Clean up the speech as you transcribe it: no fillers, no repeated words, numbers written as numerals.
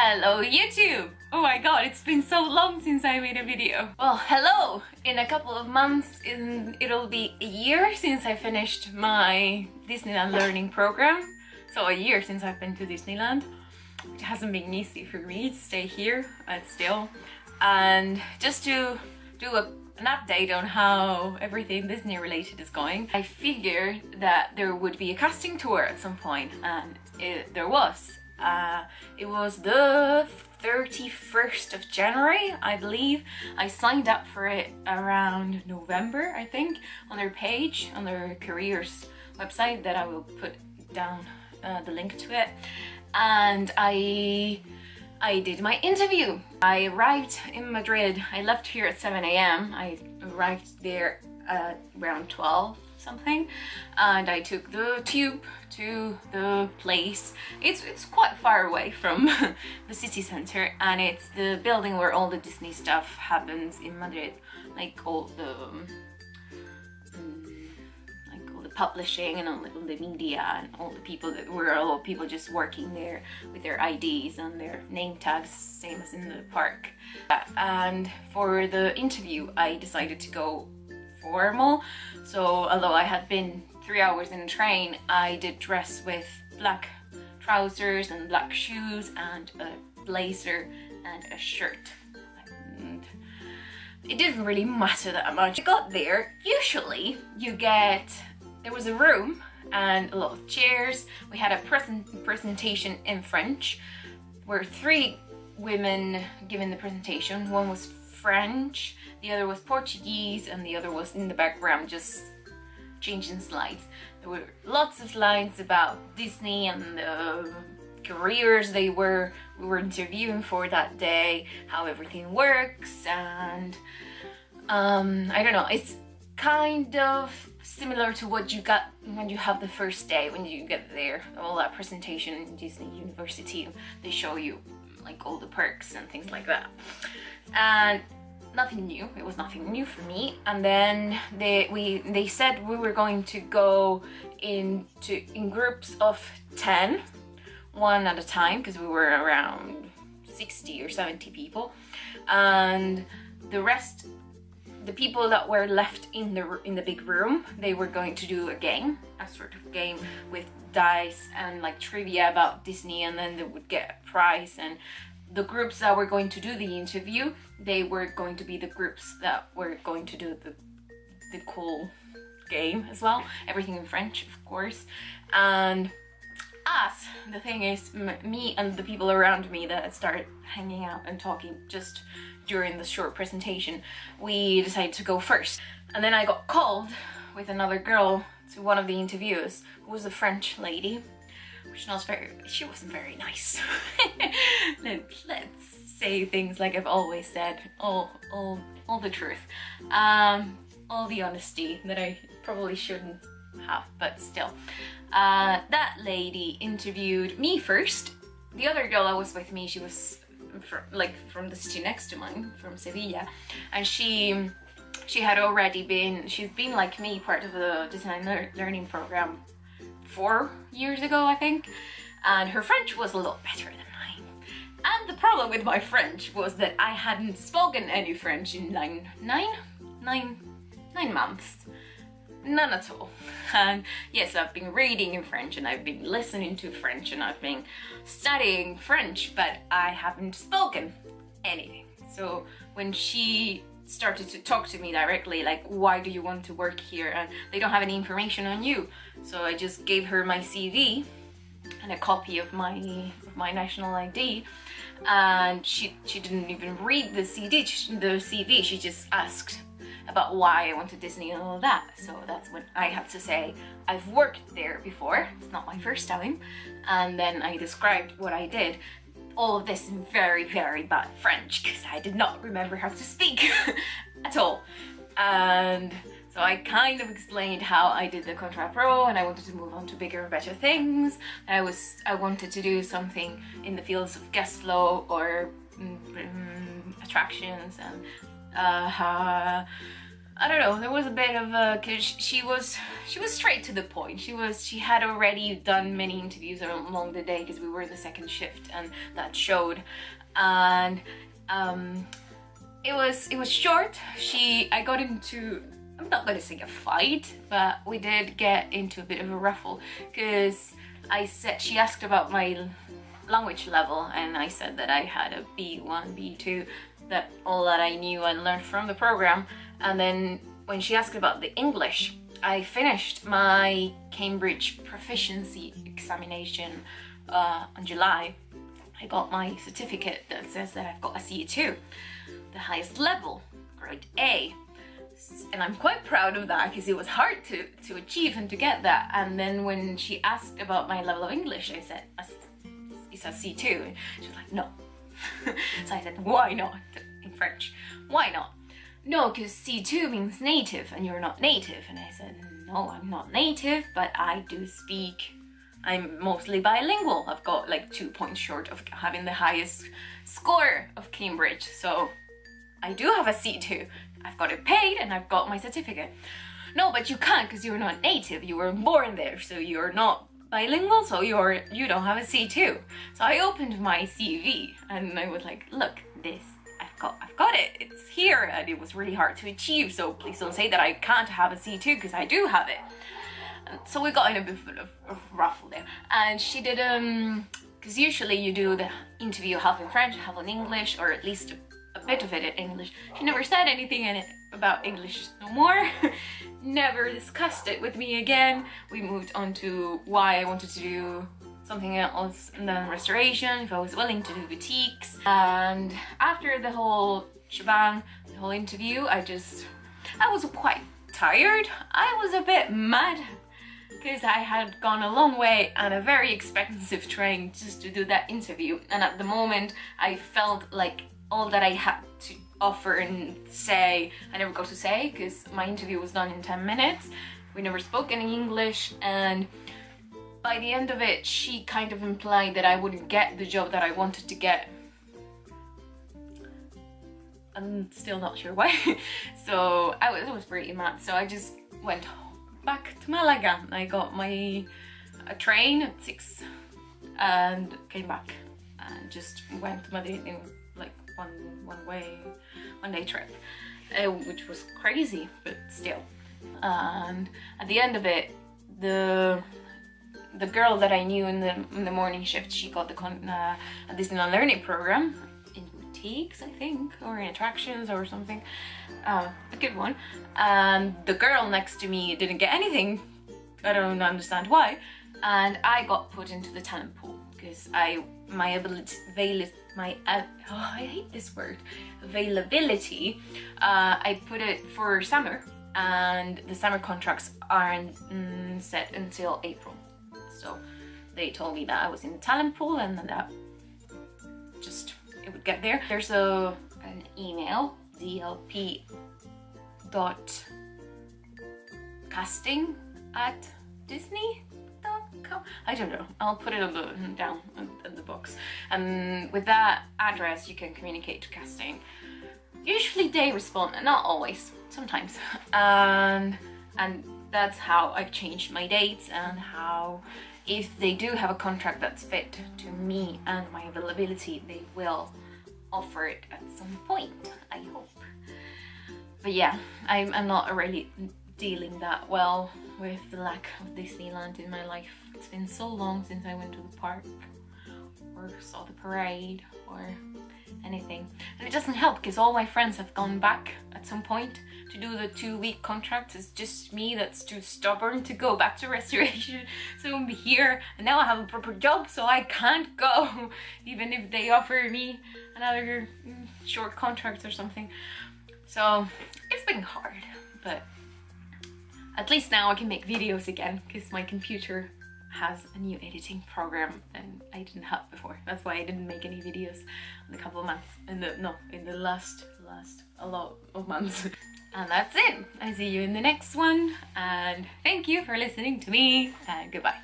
Hello YouTube! Oh my god, it's been so long since I made a video. Well, hello! In a couple of months it'll be a year since I finished my Disneyland learning program. So a year since I've been to Disneyland. It hasn't been easy for me to stay here still. And just to do an update on how everything Disney related is going, I figured that there would be a casting tour at some point, and there was. It was the 31st of January, I believe. I signed up for it around November, I think, on their page, on their careers website that I will put down the link to it. And I did my interview. I arrived in Madrid. I left here at 7 AM. I arrived there at around 12 something, and I took the tube to the place. It's quite far away from the city center, and it's the building where all the Disney stuff happens in Madrid, like all the publishing and all the media and all the people that were all people just working there with their IDs and their name tags, same as in the park. And for the interview I decided to go formal, so although I had been 3 hours in a train, I did dress with black trousers and black shoes and a blazer and a shirt. And it didn't really matter that much. I got there, usually there was a room and a lot of chairs. We had a presentation in French. Where 3 women giving the presentation. One was French, the other was Portuguese, and the other was in the background just changing slides. There were lots of slides about Disney and the careers we were interviewing for that day, how everything works, and I don't know, it's kind of similar to what you got when you have the first day, when you get there, all that presentation in Disney University. They show you like all the perks and things like that, and nothing new. It was nothing new for me. And then they said we were going to go in groups of 10, one at a time, because we were around 60 or 70 people, and the rest, the people that were left in the big room, they were going to do a sort of game with dice and like trivia about Disney, and then they would get a prize. And the groups that were going to do the interview, they were going to be the groups that were going to do the cool game as well. Everything in French, of course. And the thing is, me and the people around me that started hanging out and talking just during the short presentation, we decided to go first. And then I got called with another girl to one of the interviews, who was a French lady. She wasn't very nice. Let's say things like I've always said, all the truth, all the honesty that I probably shouldn't have, but still. That lady interviewed me first. The other girl that was with me, she was from the city next to mine, from Sevilla, and she had already she's been like me, part of the Disneyland learning program 4 years ago, I think, and her French was a lot better than mine. And the problem with my French was that I hadn't spoken any French in nine months. None at all. And yes, I've been reading in French, and I've been listening to French, and I've been studying French, but I haven't spoken anything. So when she started to talk to me directly, like, why do you want to work here, and they don't have any information on you, so I just gave her my CV and a copy of my national ID, and she didn't even read the CV. She just asked about why I wanted Disney and all that. So that's when I had to say I've worked there before, it's not my first time, and then I described what I did. All of this in very, very bad French, because I did not remember how to speak at all. And so I kind of explained how I did the Contra Pro, and I wanted to move on to bigger and better things. I wanted to do something in the fields of guest flow or attractions, and I don't know, there was a bit of a, cause she was straight to the point. She had already done many interviews along the day because we were the second shift, and that showed. And it was short. I got into, I'm not gonna say a fight, but we did get into a bit of a ruffle because she asked about my language level, and I said that I had a B1, B2, that all that I knew and learned from the program. And then when she asked about the English, I finished my Cambridge proficiency examination in July. I got my certificate that says that I've got a C2, the highest level, grade A. And I'm quite proud of that because it was hard to achieve and to get that. And then when she asked about my level of English, I said, it's a C2. And she was like, no. So I said, why not? In French, why not? No, because C2 means native and you're not native. And I said, no, I'm not native, but I do speak. I'm mostly bilingual. I've got like 2 points short of having the highest score of Cambridge. So I do have a C2. I've got it paid and I've got my certificate. No, but you can't because you're not native. You were born there, so you're not bilingual, so you don't have a C2. So I opened my CV and I was like, look, this, I've got it. It's here, and it was really hard to achieve. So please don't say that I can't have a C2 because I do have it. And so we got in a bit of ruffle there, and she did because usually you do the interview half in French, half in English, or at least a bit of it in English. She never said anything about English no more. Never discussed it with me again. We moved on to why I wanted to do something else in the restoration, if I was willing to do boutiques. And after the whole shebang, the whole interview, I was quite tired. I was a bit mad because I had gone a long way on a very expensive train just to do that interview. And at the moment, I felt like all that I had to offer and say, I never got to say because my interview was done in 10 minutes. We never spoke any English, and by the end of it, she kind of implied that I wouldn't get the job that I wanted to get. I'm still not sure why. So I was pretty mad. So I just went back to Malaga. I got a train at 6 and came back and just went to Madrid in like one day trip, which was crazy, but still. And at the end of it, the girl that I knew in the morning shift, she got a Disneyland learning program in boutiques, I think, or in attractions or something, a good one. And the girl next to me didn't get anything. I don't understand why. And I got put into the talent pool because I hate this word, availability. I put it for summer, and the summer contracts aren't set until April. So they told me that I was in the talent pool and that it would get there. There's an email, dlp.casting@disney.com. I don't know. I'll put it down in the box. And with that address, you can communicate to casting. Usually they respond, not always, sometimes. And that's how I've changed my dates, and how, if they do have a contract that's fit to me and my availability, they will offer it at some point, I hope. But yeah, I'm not really dealing that well with the lack of Disneyland in my life. It's been so long since I went to the park or saw the parade or anything. And it doesn't help because all my friends have gone back at some point to do the 2-week contract. It's just me that's too stubborn to go back to restoration. So I'm here, and now I have a proper job, so I can't go even if they offer me another short contract or something. So it's been hard, but at least now I can make videos again because my computer has a new editing program and I didn't have before. That's why I didn't make any videos in a couple of months. In the last a lot of months. And that's it. I see you in the next one, and thank you for listening to me, and goodbye.